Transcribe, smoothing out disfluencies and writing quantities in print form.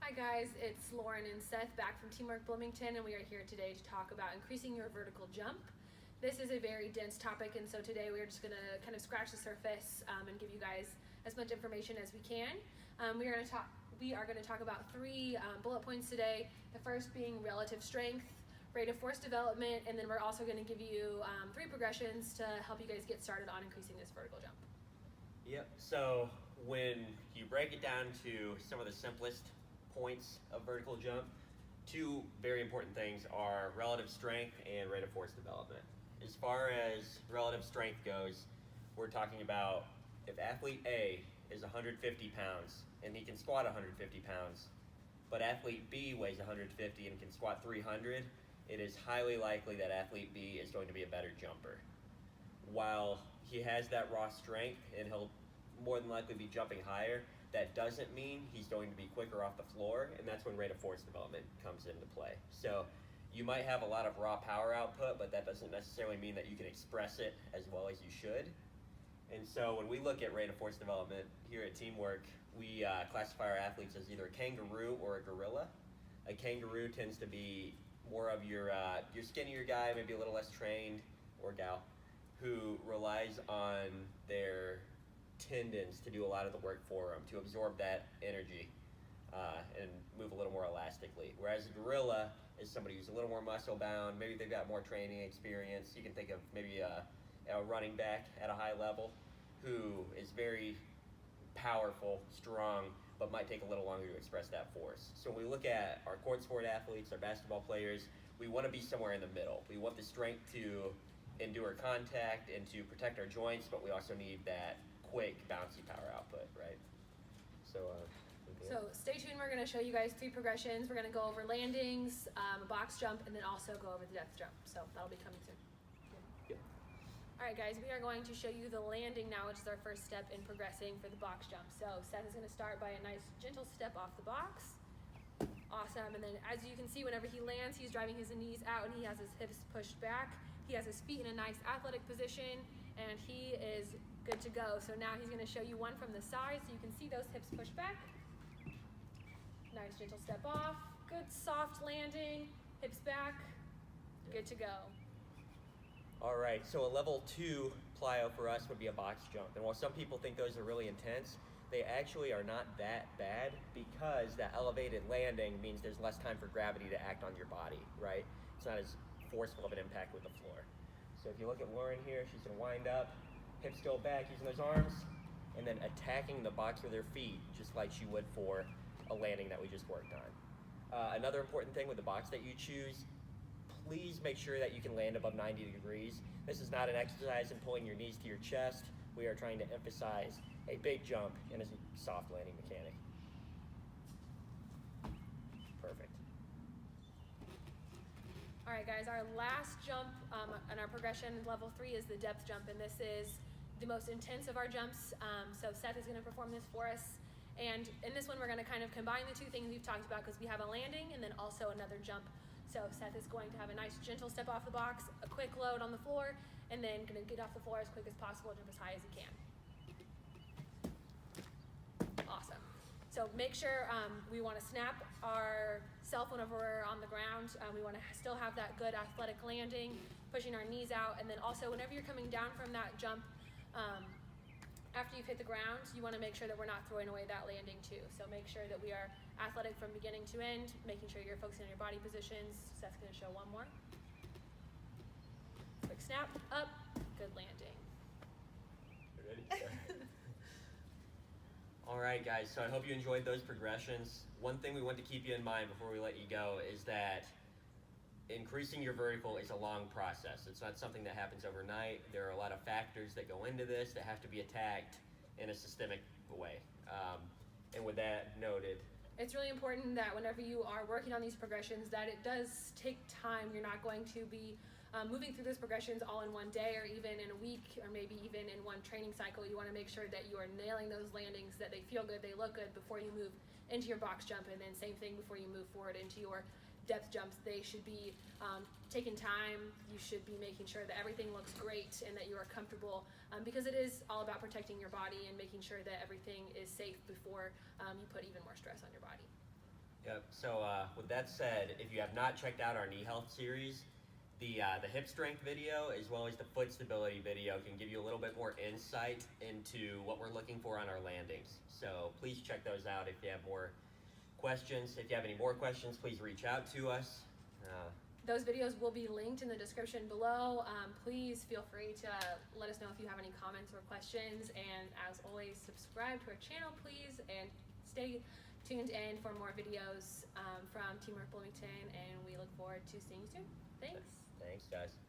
Hi guys, it's Lauren and Seth back from Teamwork Bloomington, and we are here today to talk about increasing your vertical jump. This is a very dense topic, and so today we are just going to kind of scratch the surface and give you guys as much information as we can. We are going to talk about three bullet points today. The first being relative strength, rate of force development, and then we're also going to give you three progressions to help you guys get started on increasing this vertical jump. Yep, so when you break it down to some of the simplest points of vertical jump, two very important things are relative strength and rate of force development. As far as relative strength goes, we're talking about if athlete A is 150 pounds and he can squat 150 pounds, but athlete B weighs 150 and can squat 300, it is highly likely that athlete B is going to be a better jumper. While he has that raw strength and he'll more than likely be jumping higher, that doesn't mean he's going to be quicker off the floor, and that's when rate of force development comes into play. So you might have a lot of raw power output, but that doesn't necessarily mean that you can express it as well as you should. And so when we look at rate of force development here at Teamwork, we classify our athletes as either a kangaroo or a gorilla. A kangaroo tends to be more of your skinnier guy, maybe a little less trained, or gal, who relies on their tendons to do a lot of the work for them, to absorb that energy and move a little more elastically. Whereas a gorilla is somebody who's a little more muscle bound, maybe they've got more training experience. You can think of maybe a running back at a high level who is very powerful, strong, but might take a little longer to express that force. So when we look at our court sport athletes, our basketball players, we want to be somewhere in the middle. We want the strength to endure contact and to protect our joints, but we also need that quick, bouncy power output, right? So stay tuned. We're going to show you guys three progressions. We're going to go over landings, a box jump, and then also go over the depth jump. So that'll be coming soon. Yep. All right, guys, we are going to show you the landing now, which is our first step in progressing for the box jump. So Seth is going to start by a nice, gentle step off the box. Awesome. And then as you can see, whenever he lands, he's driving his knees out and he has his hips pushed back. He has his feet in a nice athletic position, and he is good to go. So now he's going to show you one from the side so you can see those hips pushed back. Nice gentle step off. Good soft landing. Hips back. Good to go. All right, so a level 2 plyo for us would be a box jump. And while some people think those are really intense, they actually are not that bad because that elevated landing means there's less time for gravity to act on your body, right? It's not as forceful of an impact with the floor. So if you look at Lauren here, she's gonna wind up, hips go back using those arms, and then attacking the box with her feet, just like she would for a landing that we just worked on. Another important thing with the box that you choose, please make sure that you can land above 90 degrees. This is not an exercise in pulling your knees to your chest. We are trying to emphasize a big jump and a soft landing mechanic. Perfect. All right, guys, our last jump on our progression, level 3, is the depth jump, and this is the most intense of our jumps. So Seth is going to perform this for us. And in this one, we're going to kind of combine the two things we've talked about because we have a landing and then also another jump. So Seth is going to have a nice gentle step off the box, a quick load on the floor, and then going to get off the floor as quick as possible and jump as high as he can. Awesome. So make sure we want to snap our self whenever we're on the ground. We want to still have that good athletic landing, pushing our knees out, and then also whenever you're coming down from that jump, after you've hit the ground, you want to make sure that we're not throwing away that landing too. So make sure that we are athletic from beginning to end, making sure you're focusing on your body positions. Seth's going to show one more. Quick snap, up, good landing. You ready? All right, guys, so I hope you enjoyed those progressions. One thing we want to keep you in mind before we let you go is that increasing your vertical is a long process. It's not something that happens overnight. There are a lot of factors that go into this that have to be attacked in a systemic way. And with that noted, it's really important that whenever you are working on these progressions that it does take time. You're not going to be moving through those progressions all in one day or even in a week or maybe even in one training cycle. You want to make sure that you are nailing those landings, that they feel good, they look good before you move into your box jump, and then same thing before you move forward into your depth jumps. They should be taking time. You should be making sure that everything looks great and that you are comfortable because it is all about protecting your body and making sure that everything is safe before you put even more stress on your body. Yep. So with that said, if you have not checked out our knee health series, the hip strength video as well as the foot stability video can give you a little bit more insight into what we're looking for on our landings. So please check those out if you have more questions. If you have any more questions, please reach out to us. Those videos will be linked in the description below. Please feel free to let us know if you have any comments or questions. And as always, subscribe to our channel, please, and stay tuned in for more videos from Teamwork Bloomington. And we look forward to seeing you soon. Thanks. Thanks, guys.